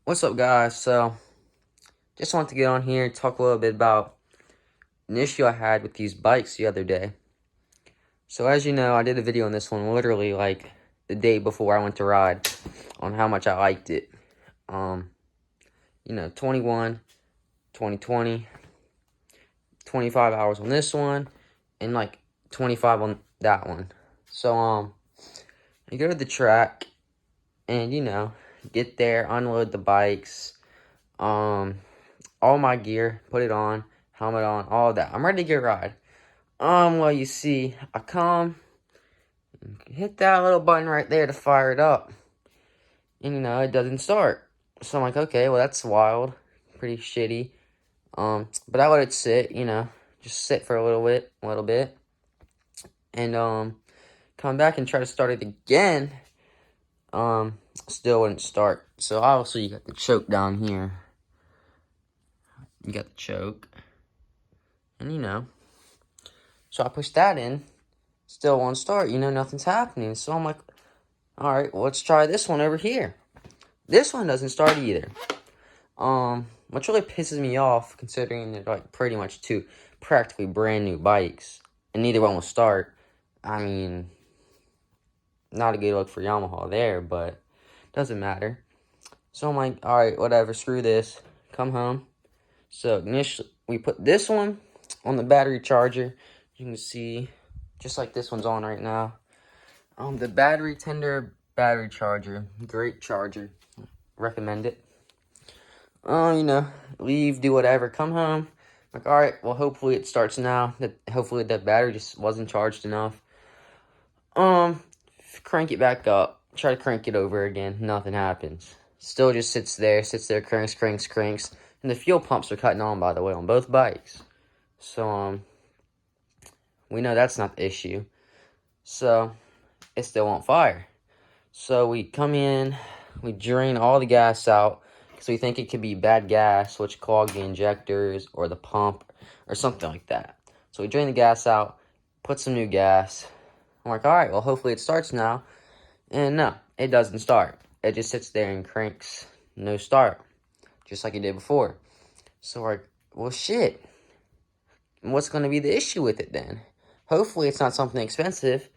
What's up, guys? So, just wanted to get on here and talk a little bit about an issue I had with these bikes the other day. So, as you know, I did a video on this one literally like the day before I went to ride on how much I liked it. 21, 2020, 25 hours on this one, and like 25 on that one. So, you go to the track and, get there, unload the bikes, all my gear, put it on, helmet on, all that. I'm ready to get a ride. Well, you see, I come, hit that little button right there to fire it up. And, it doesn't start. So I'm like, okay, well, that's wild. Pretty shitty. But I let it sit, just sit for a little bit. And, come back and try to start it again. Still wouldn't start. So obviously you got the choke down here. You got the choke. And, so I pushed that in. Still won't start. Nothing's happening. So I'm like, all right, well, let's try this one over here. This one doesn't start either. Which really pisses me off, considering they're like pretty much two practically brand new bikes, and neither one will start. I mean, not a good look for Yamaha there, but doesn't matter. So I'm like, all right, whatever, screw this. Come home. So initially, we put this one on the battery charger. You can see, just like this one's on right now. The battery tender battery charger, great charger. Recommend it. Leave, do whatever, come home. Like, all right, well, hopefully it starts now. Hopefully that battery just wasn't charged enough. Crank it back up. Try to crank it over again. Nothing happens. Still just sits there, cranks. And the fuel pumps are cutting on, by the way, on both bikes. So, we know that's not the issue. So, it still won't fire. So, we come in, we drain all the gas out, because we think it could be bad gas, which clogged the injectors, or the pump, or something like that. So, we drain the gas out, put some new gas. I'm like, all right, well, hopefully it starts now. And no, it doesn't start. It just sits there and cranks. No start. Just like it did before. So we're like, well, shit. What's going to be the issue with it then? Hopefully it's not something expensive.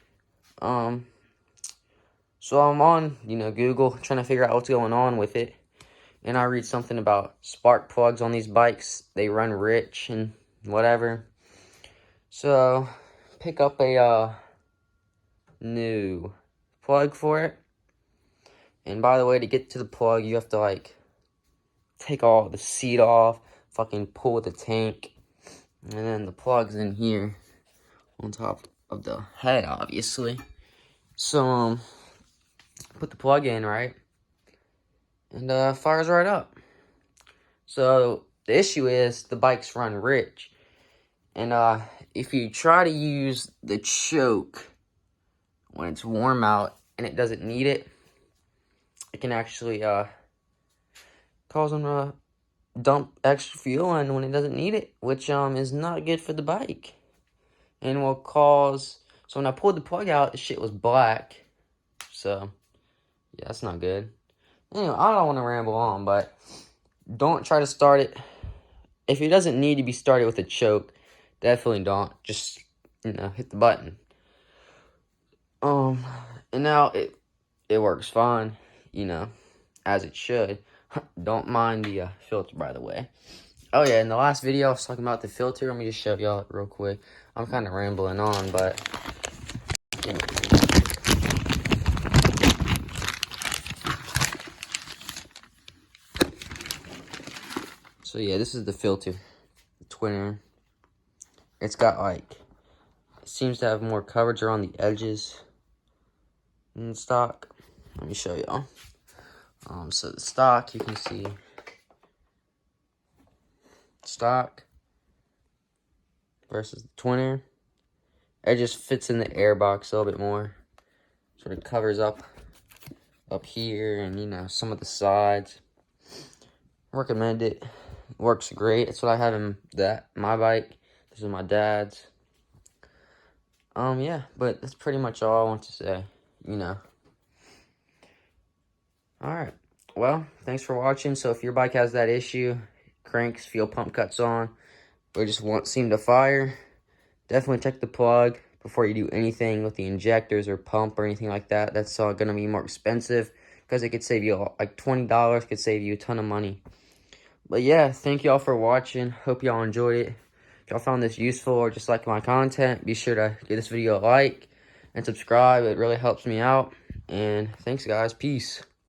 So I'm on, Google, trying to figure out what's going on with it. And I read something about spark plugs on these bikes. They run rich and whatever. So, pick up a new plug for it. And by the way, to get to the plug, you have to take all the seat off, fucking pull the tank, and then the plug's in here on top of the head, obviously. So put the plug in, right, and fires right up. So the issue is the bikes run rich, and if you try to use the choke when it's warm out and it doesn't need it, it can actually cause them to dump extra fuel in when it doesn't need it, which is not good for the bike, and will cause. So when I pulled the plug out, the shit was black. So yeah, that's not good. Anyway, I don't want to ramble on, but don't try to start it if it doesn't need to be started with a choke. Definitely don't. Just hit the button. And now it works fine, as it should. Don't mind the filter, by the way. Oh yeah, in the last video I was talking about the filter. Let me just show y'all it real quick. I'm kind of rambling on, but so yeah, this is the filter, the twinner. It's got it seems to have more coverage around the edges in stock. Let me show y'all. So the stock, you can see stock versus the twinner. It just fits in the air box a little bit more. Sort of covers up here and some of the sides. Recommend it. Works great. It's what I have in my bike. This is my dad's. Yeah, but that's pretty much all I want to say. Alright. well, thanks for watching. So if your bike has that issue, cranks, fuel pump cuts on, or just won't seem to fire, definitely check the plug before you do anything with the injectors or pump or anything like that. That's going to be more expensive because it could save you like $20, could save you a ton of money. But yeah, thank y'all for watching. Hope y'all enjoyed it. If y'all found this useful or just like my content, be sure to give this video a like and subscribe. It really helps me out. And thanks, guys. Peace.